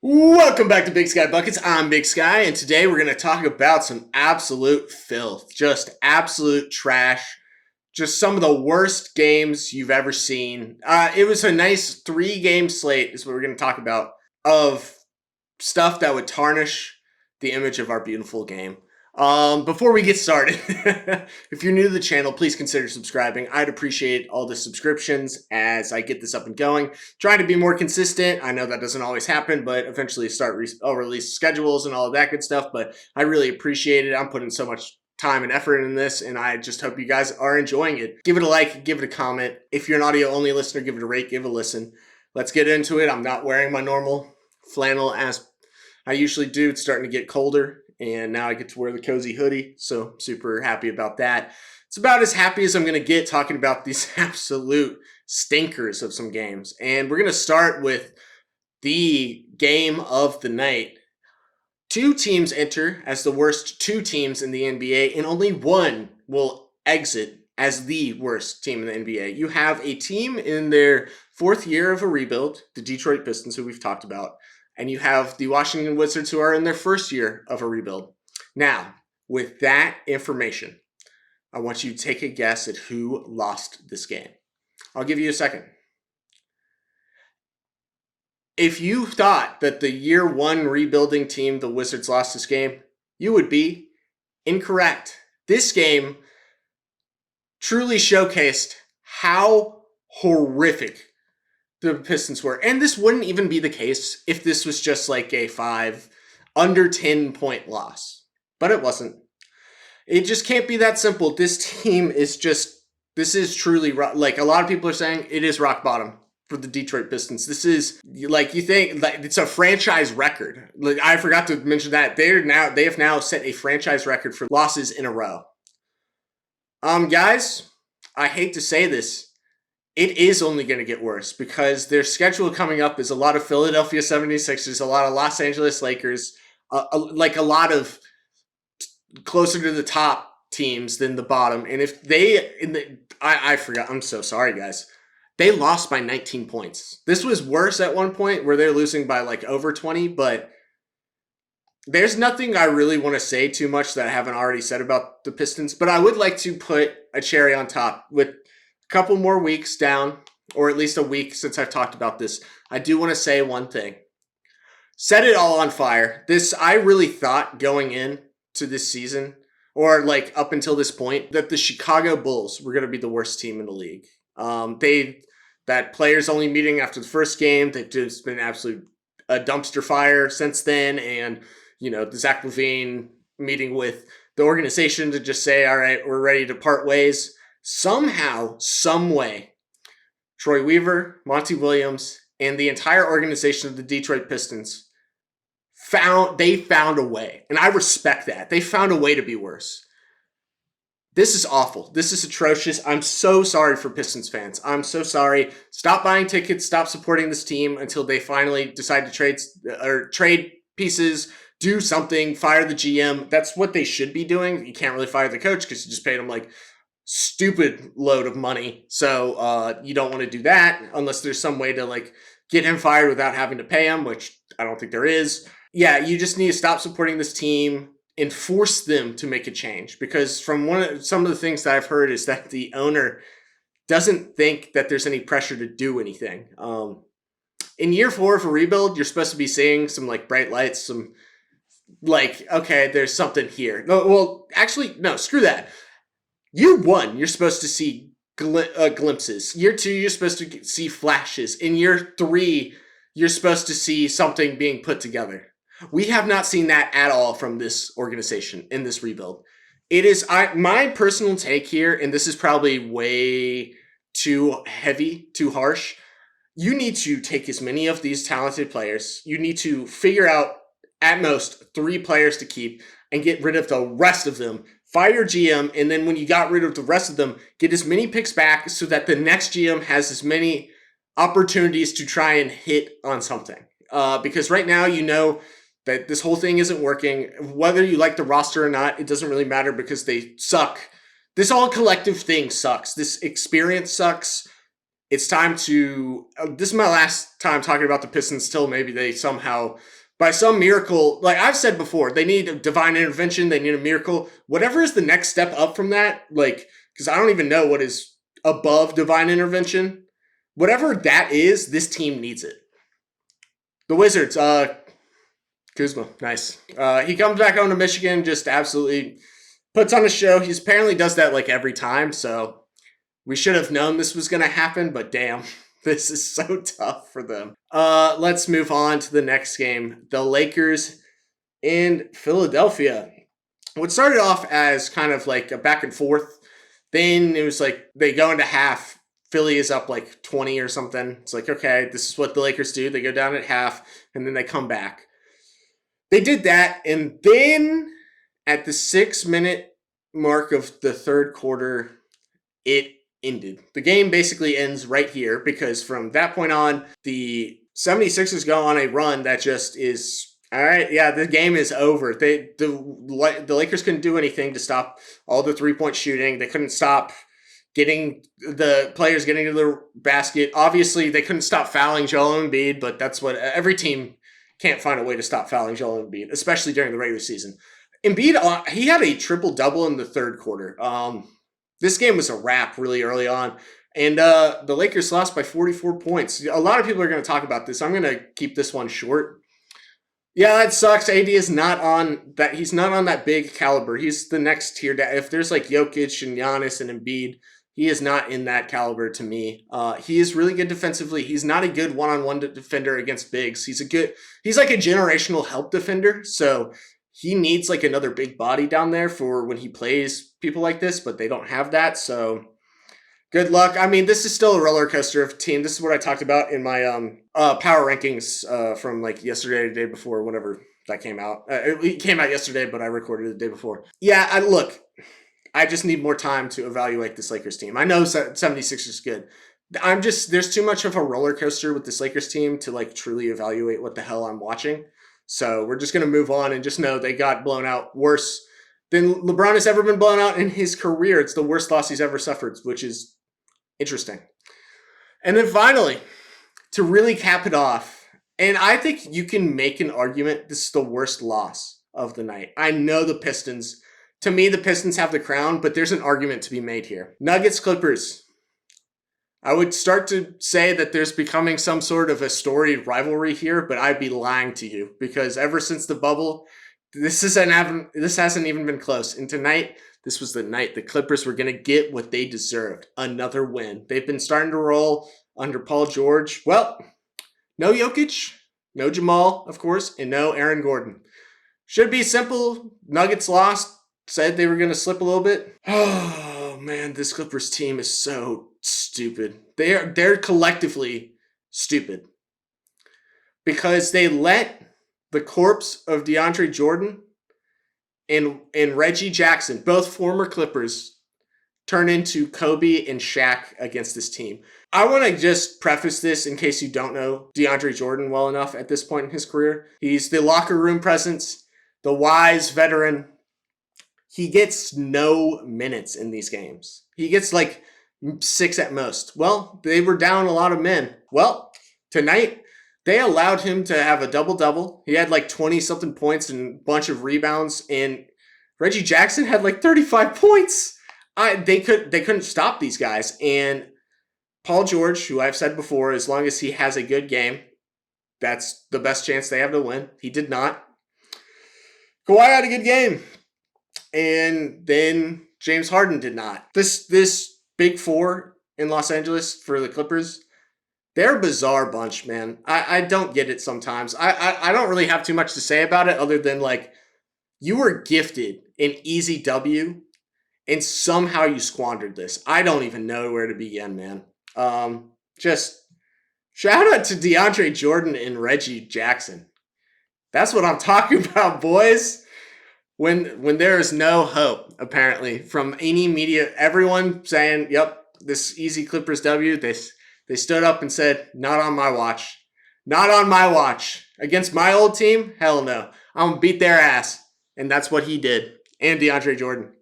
Welcome back to Big Sky Buckets. I'm Big Sky, and today we're going to talk about some absolute filth, just absolute trash, just some of the worst games you've ever seen. It was a nice 3 game slate, is what we're going to talk about, of stuff that would tarnish the image of our beautiful game. Before we get started, if you're new to the channel, please consider subscribing. I'd appreciate all the subscriptions as I get this up and going. Trying to be more consistent. I know that doesn't always happen, but eventually I'll release schedules and all of that good stuff. But I really appreciate it. I'm putting so much time and effort in this, and I just hope you guys are enjoying it. Give it a like, give it a comment. If you're an audio only listener, give it a rate, give it a listen. Let's get into it. I'm not wearing my normal flannel as I usually do. It's starting to get colder, and now I get to wear the cozy hoodie, so super happy about that. It's about as happy as I'm going to get talking about these absolute stinkers of some games. And we're going to start with the game of the night. 2 teams enter as the worst 2 teams in the NBA, and only one will exit as the worst team in the NBA. You have a team in their 4th year of a rebuild, the Detroit Pistons, who we've talked about, and you have the Washington Wizards, who are in their 1st year of a rebuild. Now, with that information, I want you to take a guess at who lost this game. I'll give you a second. If you thought that the year 1 rebuilding team, the Wizards, lost this game, you would be incorrect. This game truly showcased how horrific the Pistons were. And this wouldn't even be the case if this was just like a under 10 point loss. But it wasn't. It just can't be that simple. This team is this is truly, like a lot of people are saying, it is rock bottom for the Detroit Pistons. This is, like, you think, like, it's a franchise record. Like, I forgot to mention that. They have now set a franchise record for losses in a row. Guys, I hate to say this, it is only going to get worse because their schedule coming up is a lot of Philadelphia 76ers, a lot of Los Angeles Lakers, like a lot of closer to the top teams than the bottom. And if I forgot, I'm so sorry, guys. They lost by 19 points. This was worse at one point where they're losing by like over 20, but there's nothing I really want to say too much that I haven't already said about the Pistons, but I would like to put a cherry on top with a couple more weeks down, or at least a week since I've talked about this. I do want to say one thing. Set it all on fire. I really thought going in to this season, or like up until this point, that the Chicago Bulls were going to be the worst team in the league. That players only meeting after the first game. They've just been a dumpster fire since then, and the Zach LaVine meeting with the organization to just say, all right, we're ready to part ways. Somehow, some way, Troy Weaver, Monty Williams, and the entire organization of the Detroit Pistons found a way. And I respect that. They found a way to be worse. This is awful. This is atrocious. I'm so sorry for Pistons fans. I'm so sorry. Stop buying tickets. Stop supporting this team until they finally decide to trade pieces, do something, fire the GM. That's what they should be doing. You can't really fire the coach because you just paid him like stupid load of money. So you don't want to do that unless there's some way to like get him fired without having to pay him, which I don't think there is. Yeah, you just need to stop supporting this team and force them to make a change, because from some of the things that I've heard is that the owner doesn't think that there's any pressure to do anything. In year 4 of a rebuild, you're supposed to be seeing some like bright lights, some like, okay, there's something here. No, well, actually, no, screw that. Year 1, you're supposed to see glimpses. Year 2, you're supposed to see flashes. In year 3, you're supposed to see something being put together. We have not seen that at all from this organization in this rebuild. It is my personal take here, and this is probably way too heavy, too harsh. You need to take as many of these talented players. You need to figure out at most 3 players to keep and get rid of the rest of them. Fire your GM, and then when you got rid of the rest of them, get as many picks back so that the next GM has as many opportunities to try and hit on something. Because right now, that this whole thing isn't working. Whether you like the roster or not, it doesn't really matter because they suck. This all collective thing sucks. This experience sucks. It's time to. This is my last time talking about the Pistons till maybe they somehow, by some miracle, like I've said before, they need a divine intervention. They need a miracle. Whatever is the next step up from that, like, because I don't even know what is above divine intervention. Whatever that is, this team needs it. The Wizards, Kuzma, nice. He comes back home to Michigan, just absolutely puts on a show. He apparently does that like every time, so we should have known this was going to happen, but damn, this is so tough for them. Let's move on to the next game. The Lakers in Philadelphia. What started off as kind of like a back and forth, then it was like they go into half. Philly is up like 20 or something. It's like, okay, this is what the Lakers do. They go down at half, and then they come back. They did that, and then at the 6-minute mark of the third quarter, it ended. The game basically ends right here because from that point on, the 76ers go on a run that just is, all right, yeah, the game is over. The Lakers couldn't do anything to stop all the three-point shooting. They couldn't stop getting the players getting to the basket. Obviously, they couldn't stop fouling Joel Embiid, but that's what every team can't find a way to stop fouling Joel Embiid, especially during the regular season. Embiid, he had a triple-double in the third quarter. This game was a wrap really early on, and the Lakers lost by 44 points. A lot of people are going to talk about this. I'm going to keep this one short. Yeah, that sucks. AD is not on that. He's not on that big caliber. He's the next tier. If there's like Jokic and Giannis and Embiid, he is not in that caliber to me. He is really good defensively. He's not a good one-on-one defender against bigs. He's like a generational help defender. So he needs like another big body down there for when he plays people like this, but they don't have that. So good luck. I mean, this is still a roller coaster of a team. This is what I talked about in my power rankings from like yesterday, the day before, whenever that came out. It came out yesterday, but I recorded it the day before. Yeah, I just need more time to evaluate this Lakers team. I know 76 is good. There's too much of a roller coaster with this Lakers team to like truly evaluate what the hell I'm watching. So we're just going to move on and just know they got blown out worse than LeBron has ever been blown out in his career. It's the worst loss he's ever suffered, which is interesting. And then finally, to really cap it off, and I think you can make an argument this is the worst loss of the night. I know the Pistons. To me, the Pistons have the crown, but there's an argument to be made here. Nuggets Clippers. I would start to say that there's becoming some sort of a storied rivalry here, but I'd be lying to you because ever since the bubble, this hasn't even been close. And tonight, this was the night the Clippers were going to get what they deserved, another win. They've been starting to roll under Paul George. Well, no Jokic, no Jamal, of course, and no Aaron Gordon. Should be simple. Nuggets lost. Said they were going to slip a little bit. Oh, man, this Clippers team is so stupid. They're collectively stupid. Because they let the corpse of DeAndre Jordan and Reggie Jackson, both former Clippers, turn into Kobe and Shaq against this team. I want to just preface this in case you don't know DeAndre Jordan well enough at this point in his career. He's the locker room presence, the wise veteran. He gets no minutes in these games. He gets like 6 at most. Well, they were down a lot of men. Well, tonight, they allowed him to have a double-double. He had like 20-something points and a bunch of rebounds. And Reggie Jackson had like 35 points. They couldn't stop these guys. And Paul George, who I've said before, as long as he has a good game, that's the best chance they have to win. He did not. Kawhi had a good game. And then James Harden did not. This big four in Los Angeles for the Clippers, they're a bizarre bunch, man. I don't get it sometimes. I don't really have too much to say about it other than like you were gifted an easy W and somehow you squandered this. I don't even know where to begin, man. Just shout out to DeAndre Jordan and Reggie Jackson. That's what I'm talking about, boys. When there is no hope, apparently, from any media, everyone saying, yep, this easy Clippers W, they stood up and said, not on my watch. Not on my watch. Against my old team? Hell no. I'm going to beat their ass. And that's what he did. And DeAndre Jordan.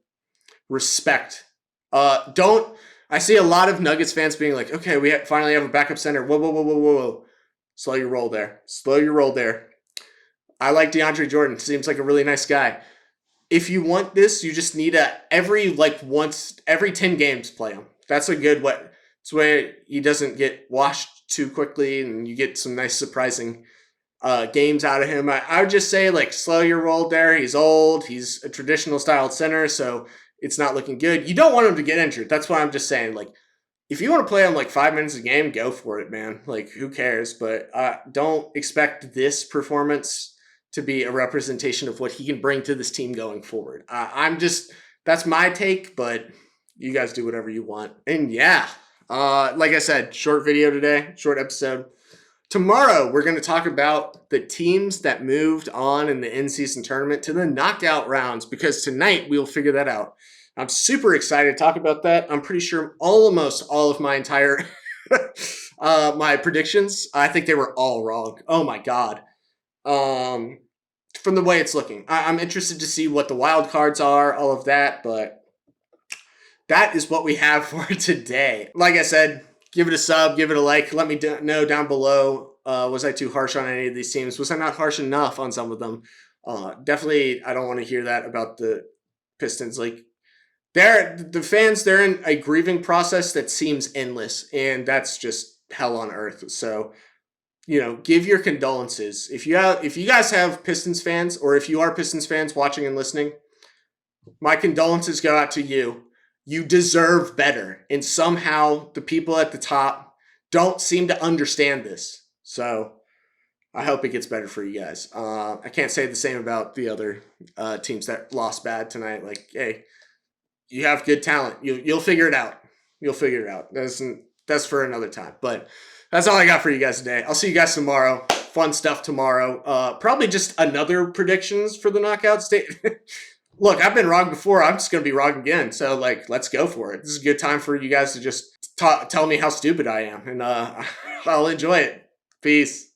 Respect. Don't I see a lot of Nuggets fans being like, okay, finally have a backup center. Whoa, whoa, whoa, whoa, whoa, whoa. Slow your roll there. Slow your roll there. I like DeAndre Jordan. Seems like a really nice guy. If you want this, you just need every 10 games play him. That's a good way. It's where he doesn't get washed too quickly and you get some nice surprising games out of him. I would just say like slow your roll there. He's old. He's a traditional styled center, so it's not looking good. You don't want him to get injured. That's why I'm just saying like if you want to play him like 5 minutes a game, go for it, man. Like who cares? But don't expect this performance to be a representation of what he can bring to this team going forward. That's my take, but you guys do whatever you want. And yeah, like I said, short video today, short episode. Tomorrow, we're going to talk about the teams that moved on in the in-season tournament to the knockout rounds, because tonight we'll figure that out. I'm super excited to talk about that. I'm pretty sure almost all of my entire my predictions, I think they were all wrong. Oh my God. From the way it's looking. I'm interested to see what the wild cards are, all of that, but that is what we have for today. Like I said, give it a sub, give it a like. Let me know down below. Was I too harsh on any of these teams? Was I not harsh enough on some of them? Definitely, I don't want to hear that about the Pistons. Like, the fans, they're in a grieving process that seems endless, and that's just hell on earth. So, give your condolences. If you guys have Pistons fans, or if you are Pistons fans watching and listening, my condolences go out to you. You deserve better. And somehow the people at the top don't seem to understand this. So I hope it gets better for you guys. I can't say the same about the other teams that lost bad tonight. Like, hey, you have good talent. You'll figure it out. You'll figure it out. That's for another time. But that's all I got for you guys today. I'll see you guys tomorrow. Fun stuff tomorrow. Probably just another predictions for the knockout stage. Look, I've been wrong before. I'm just going to be wrong again. So, let's go for it. This is a good time for you guys to just tell me how stupid I am. And I'll enjoy it. Peace.